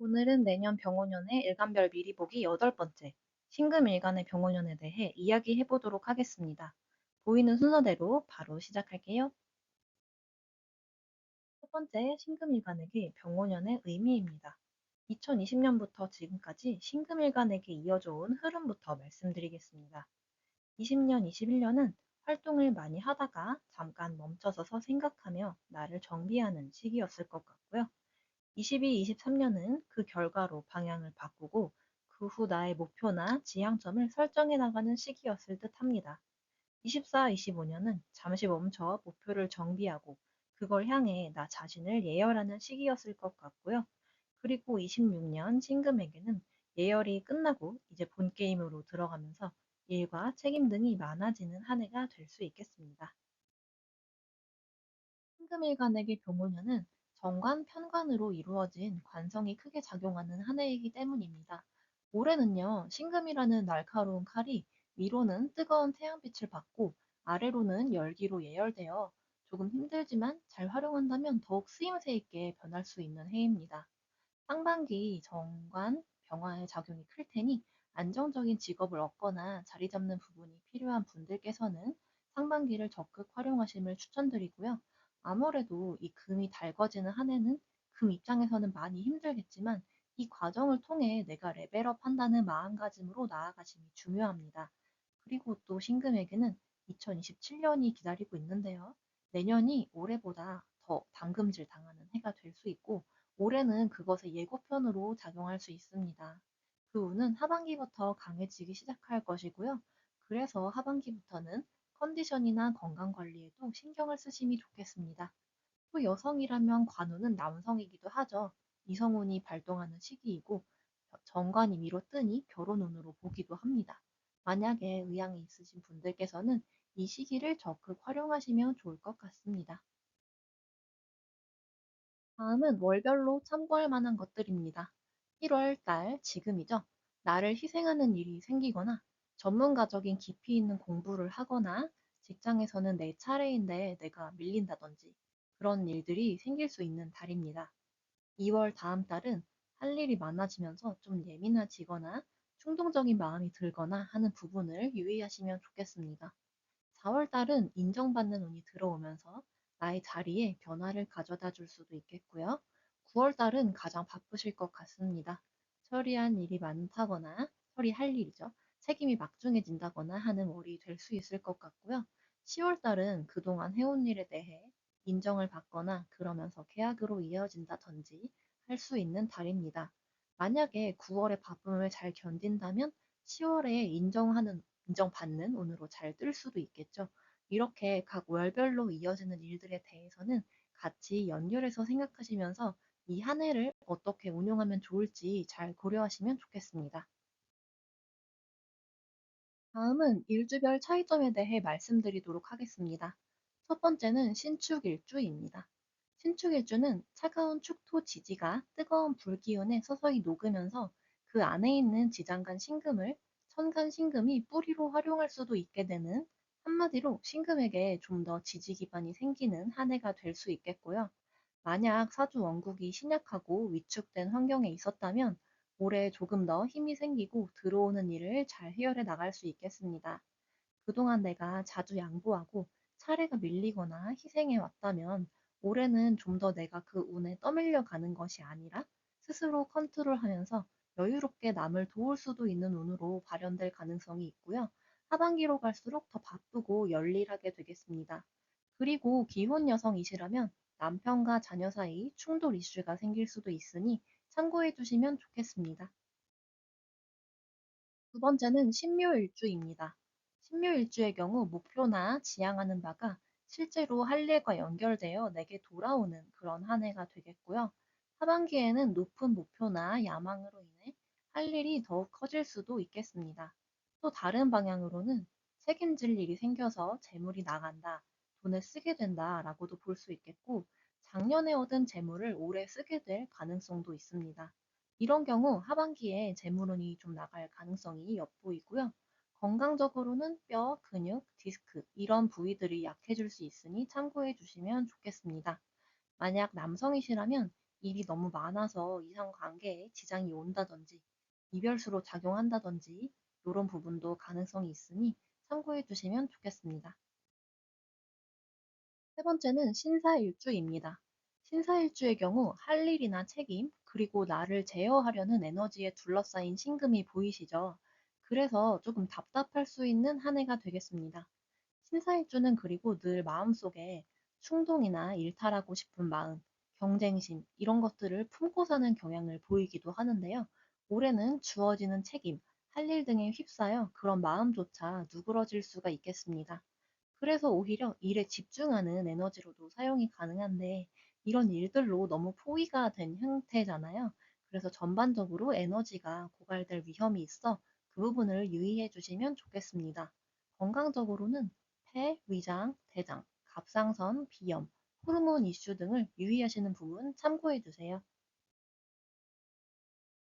오늘은 내년 병원연의 일간별 미리 보기 8번째, 신금일간의 병원연에 대해 이야기해 보도록 하겠습니다. 보이는 순서대로 바로 시작할게요. 첫 번째, 신금일간에게 병원연의 의미입니다. 2020년부터 지금까지 신금일간에게 이어져 온 흐름부터 말씀드리겠습니다. 20년, 21년은 활동을 많이 하다가 잠깐 멈춰서서 생각하며 나를 정비하는 시기였을 것 같고요. 22, 23년은 그 결과로 방향을 바꾸고 그 후 나의 목표나 지향점을 설정해 나가는 시기였을 듯 합니다. 24, 25년은 잠시 멈춰 목표를 정비하고 그걸 향해 나 자신을 예열하는 시기였을 것 같고요. 그리고 26년 신금에게는 예열이 끝나고 이제 본 게임으로 들어가면서 일과 책임 등이 많아지는 한 해가 될 수 있겠습니다. 신금일간에게 교문연은 정관, 편관으로 이루어진 관성이 크게 작용하는 한 해이기 때문입니다. 올해는요, 신금이라는 날카로운 칼이 위로는 뜨거운 태양빛을 받고 아래로는 열기로 예열되어 조금 힘들지만 잘 활용한다면 더욱 쓰임새 있게 변할 수 있는 해입니다. 상반기 정관, 병화의 작용이 클 테니 안정적인 직업을 얻거나 자리 잡는 부분이 필요한 분들께서는 상반기를 적극 활용하심을 추천드리고요. 아무래도 이 금이 달궈지는 한 해는 금 입장에서는 많이 힘들겠지만 이 과정을 통해 내가 레벨업 한다는 마음가짐으로 나아가심이 중요합니다. 그리고 또 신금에게는 2027년이 기다리고 있는데요. 내년이 올해보다 더 당금질 당하는 해가 될 수 있고 올해는 그것의 예고편으로 작용할 수 있습니다. 그 후는 하반기부터 강해지기 시작할 것이고요. 그래서 하반기부터는 컨디션이나 건강 관리에도 신경을 쓰심이 좋겠습니다. 또 여성이라면 관우는 남성이기도 하죠. 이성운이 발동하는 시기이고 정관이 위로 뜨니 결혼운으로 보기도 합니다. 만약에 의향이 있으신 분들께서는 이 시기를 적극 활용하시면 좋을 것 같습니다. 다음은 월별로 참고할 만한 것들입니다. 1월 달, 지금이죠. 나를 희생하는 일이 생기거나 전문가적인 깊이 있는 공부를 하거나 직장에서는 내 차례인데 내가 밀린다든지 그런 일들이 생길 수 있는 달입니다. 2월 다음 달은 할 일이 많아지면서 좀 예민해지거나 충동적인 마음이 들거나 하는 부분을 유의하시면 좋겠습니다. 4월 달은 인정받는 운이 들어오면서 나의 자리에 변화를 가져다 줄 수도 있겠고요. 9월 달은 가장 바쁘실 것 같습니다. 처리할 일이 많다거나, 처리할 일이죠. 책임이 막중해진다거나 하는 월이 될 수 있을 것 같고요. 10월 달은 그동안 해온 일에 대해 인정을 받거나 그러면서 계약으로 이어진다든지 할 수 있는 달입니다. 만약에 9월의 바쁨을 잘 견딘다면 10월에 인정받는 운으로 잘 뜰 수도 있겠죠. 이렇게 각 월별로 이어지는 일들에 대해서는 같이 연결해서 생각하시면서 이 한 해를 어떻게 운용하면 좋을지 잘 고려하시면 좋겠습니다. 다음은 일주별 차이점에 대해 말씀드리도록 하겠습니다. 첫 번째는 신축일주입니다. 신축일주는 차가운 축토 지지가 뜨거운 불기운에 서서히 녹으면서 그 안에 있는 지장간 신금을 천간 신금이 뿌리로 활용할 수도 있게 되는 한마디로 신금에게 좀 더 지지 기반이 생기는 한 해가 될 수 있겠고요. 만약 사주 원국이 신약하고 위축된 환경에 있었다면 올해 조금 더 힘이 생기고 들어오는 일을 잘 해결해 나갈 수 있겠습니다. 그동안 내가 자주 양보하고 차례가 밀리거나 희생해 왔다면 올해는 좀 더 내가 그 운에 떠밀려 가는 것이 아니라 스스로 컨트롤하면서 여유롭게 남을 도울 수도 있는 운으로 발현될 가능성이 있고요. 하반기로 갈수록 더 바쁘고 열일하게 되겠습니다. 그리고 기혼 여성이시라면 남편과 자녀 사이 충돌 이슈가 생길 수도 있으니 참고해 주시면 좋겠습니다. 두 번째는 신묘일주입니다. 신묘일주의 경우 목표나 지향하는 바가 실제로 할 일과 연결되어 내게 돌아오는 그런 한 해가 되겠고요. 하반기에는 높은 목표나 야망으로 인해 할 일이 더욱 커질 수도 있겠습니다. 또 다른 방향으로는 책임질 일이 생겨서 재물이 나간다, 돈을 쓰게 된다라고도 볼 수 있겠고, 작년에 얻은 재물을 올해 쓰게 될 가능성도 있습니다. 이런 경우 하반기에 재물운이 좀 나갈 가능성이 엿보이고요. 건강적으로는 뼈, 근육, 디스크 이런 부위들이 약해질 수 있으니 참고해 주시면 좋겠습니다. 만약 남성이시라면 일이 너무 많아서 이상 관계에 지장이 온다든지, 이별수로 작용한다든지, 이런 부분도 가능성이 있으니 참고해 주시면 좋겠습니다. 세 번째는 신사일주입니다. 신사일주의 경우 할 일이나 책임, 그리고 나를 제어하려는 에너지에 둘러싸인 신금이 보이시죠? 그래서 조금 답답할 수 있는 한 해가 되겠습니다. 신사일주는 그리고 늘 마음속에 충동이나 일탈하고 싶은 마음, 경쟁심, 이런 것들을 품고 사는 경향을 보이기도 하는데요. 올해는 주어지는 책임, 할 일 등에 휩싸여 그런 마음조차 누그러질 수가 있겠습니다. 그래서 오히려 일에 집중하는 에너지로도 사용이 가능한데 이런 일들로 너무 포위가 된 형태잖아요. 그래서 전반적으로 에너지가 고갈될 위험이 있어 그 부분을 유의해 주시면 좋겠습니다. 건강적으로는 폐, 위장, 대장, 갑상선, 비염, 호르몬 이슈 등을 유의하시는 부분 참고해 주세요.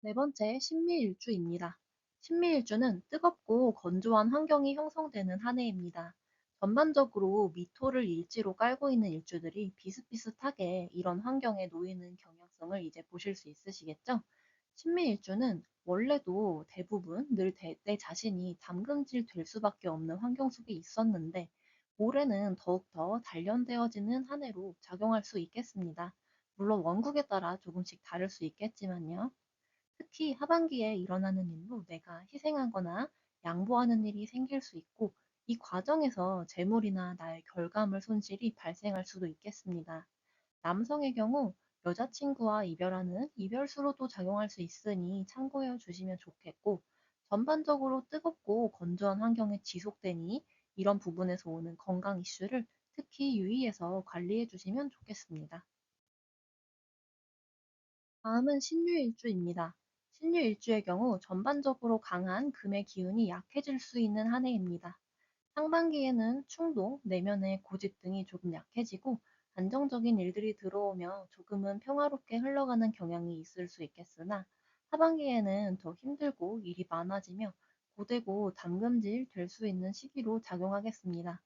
네 번째, 신미일주입니다. 신미일주는 뜨겁고 건조한 환경이 형성되는 한 해입니다. 전반적으로 미토를 일지로 깔고 있는 일주들이 비슷비슷하게 이런 환경에 놓이는 경향성을 이제 보실 수 있으시겠죠? 신미일주는 원래도 대부분 늘 내 자신이 담금질 될 수밖에 없는 환경 속에 있었는데 올해는 더욱더 단련되어지는 한 해로 작용할 수 있겠습니다. 물론 원국에 따라 조금씩 다를 수 있겠지만요. 특히 하반기에 일어나는 일로 내가 희생하거나 양보하는 일이 생길 수 있고, 이 과정에서 재물이나 나의 결과물 손실이 발생할 수도 있겠습니다. 남성의 경우 여자친구와 이별하는 이별수로도 작용할 수 있으니 참고해 주시면 좋겠고, 전반적으로 뜨겁고 건조한 환경에 지속되니 이런 부분에서 오는 건강 이슈를 특히 유의해서 관리해 주시면 좋겠습니다. 다음은 신유일주입니다. 신유일주의 경우 전반적으로 강한 금의 기운이 약해질 수 있는 한 해입니다. 상반기에는 충동, 내면의 고집 등이 조금 약해지고 안정적인 일들이 들어오며 조금은 평화롭게 흘러가는 경향이 있을 수 있겠으나 하반기에는 더 힘들고 일이 많아지며 고되고 담금질 될 수 있는 시기로 작용하겠습니다.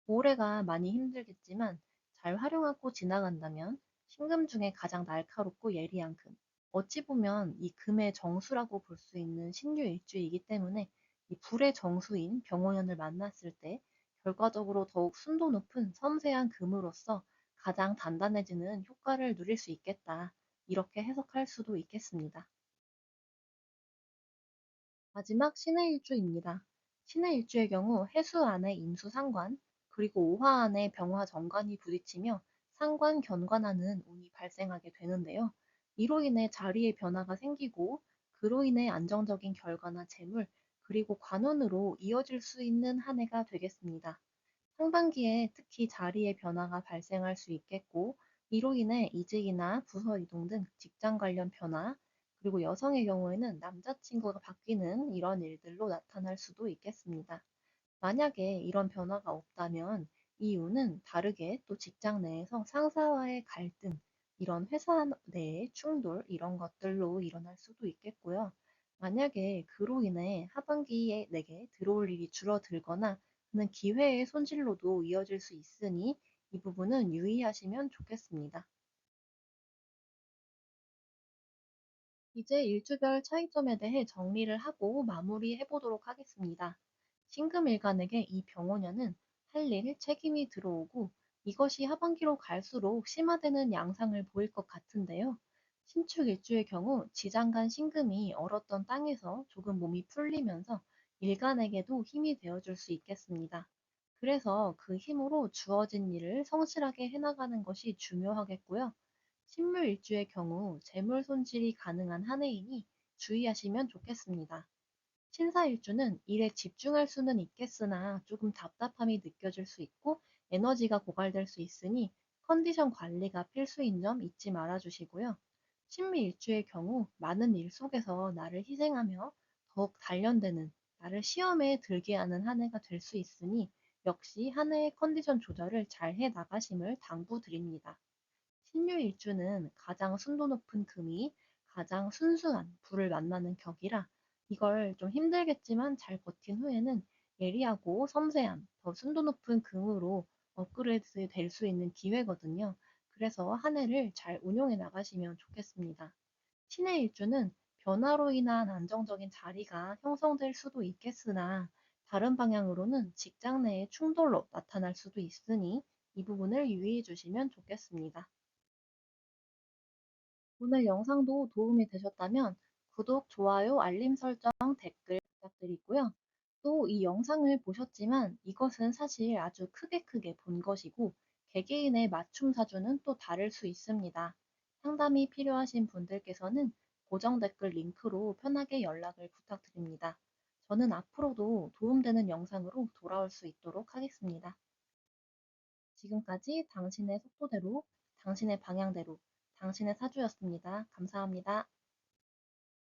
올해가 많이 힘들겠지만 잘 활용하고 지나간다면 신금 중에 가장 날카롭고 예리한 금. 어찌 보면 이 금의 정수라고 볼 수 있는 신유일주이기 때문에 이 불의 정수인 병오년을 만났을 때 결과적으로 더욱 순도 높은 섬세한 금으로서 가장 단단해지는 효과를 누릴 수 있겠다. 이렇게 해석할 수도 있겠습니다. 마지막 신의 일주입니다. 신의 일주의 경우 해수 안의 임수 상관, 그리고 오화 안의 병화 정관이 부딪히며 상관 견관하는 운이 발생하게 되는데요. 이로 인해 자리의 변화가 생기고 그로 인해 안정적인 결과나 재물, 그리고 관운으로 이어질 수 있는 한 해가 되겠습니다. 상반기에 특히 자리의 변화가 발생할 수 있겠고, 이로 인해 이직이나 부서 이동 등 직장 관련 변화, 그리고 여성의 경우에는 남자친구가 바뀌는 이런 일들로 나타날 수도 있겠습니다. 만약에 이런 변화가 없다면 이유는 다르게 또 직장 내에서 상사와의 갈등, 이런 회사 내의 충돌, 이런 것들로 일어날 수도 있겠고요. 만약에 그로 인해 하반기에 내게 들어올 일이 줄어들거나 하는 기회의 손실로도 이어질 수 있으니 이 부분은 유의하시면 좋겠습니다. 이제 일주별 차이점에 대해 정리를 하고 마무리해 보도록 하겠습니다. 신금일간에게 이 병원년은 할 일, 책임이 들어오고 이것이 하반기로 갈수록 심화되는 양상을 보일 것 같은데요. 신축 일주의 경우 지장간 신금이 얼었던 땅에서 조금 몸이 풀리면서 일간에게도 힘이 되어줄 수 있겠습니다. 그래서 그 힘으로 주어진 일을 성실하게 해나가는 것이 중요하겠고요. 신묘일주의 경우 재물 손실이 가능한 한 해이니 주의하시면 좋겠습니다. 신사일주는 일에 집중할 수는 있겠으나 조금 답답함이 느껴질 수 있고 에너지가 고갈될 수 있으니 컨디션 관리가 필수인 점 잊지 말아 주시고요. 신미일주의 경우 많은 일 속에서 나를 희생하며 더욱 단련되는 나를 시험에 들게 하는 한 해가 될 수 있으니 역시 한 해의 컨디션 조절을 잘 해 나가심을 당부드립니다. 신유일주는 가장 순도 높은 금이 가장 순수한 불을 만나는 격이라 이걸 좀 힘들겠지만 잘 버틴 후에는 예리하고 섬세한 더 순도 높은 금으로 업그레이드 될 수 있는 기회거든요. 그래서 한 해를 잘 운용해 나가시면 좋겠습니다. 신의 일주는 변화로 인한 안정적인 자리가 형성될 수도 있겠으나 다른 방향으로는 직장 내의 충돌로 나타날 수도 있으니 이 부분을 유의해 주시면 좋겠습니다. 오늘 영상도 도움이 되셨다면 구독, 좋아요, 알림 설정, 댓글 부탁드리고요. 또 이 영상을 보셨지만 이것은 사실 아주 크게 본 것이고 개개인의 맞춤 사주는 또 다를 수 있습니다. 상담이 필요하신 분들께서는 고정 댓글 링크로 편하게 연락을 부탁드립니다. 저는 앞으로도 도움되는 영상으로 돌아올 수 있도록 하겠습니다. 지금까지 당신의 속도대로, 당신의 방향대로, 당신의 사주였습니다. 감사합니다.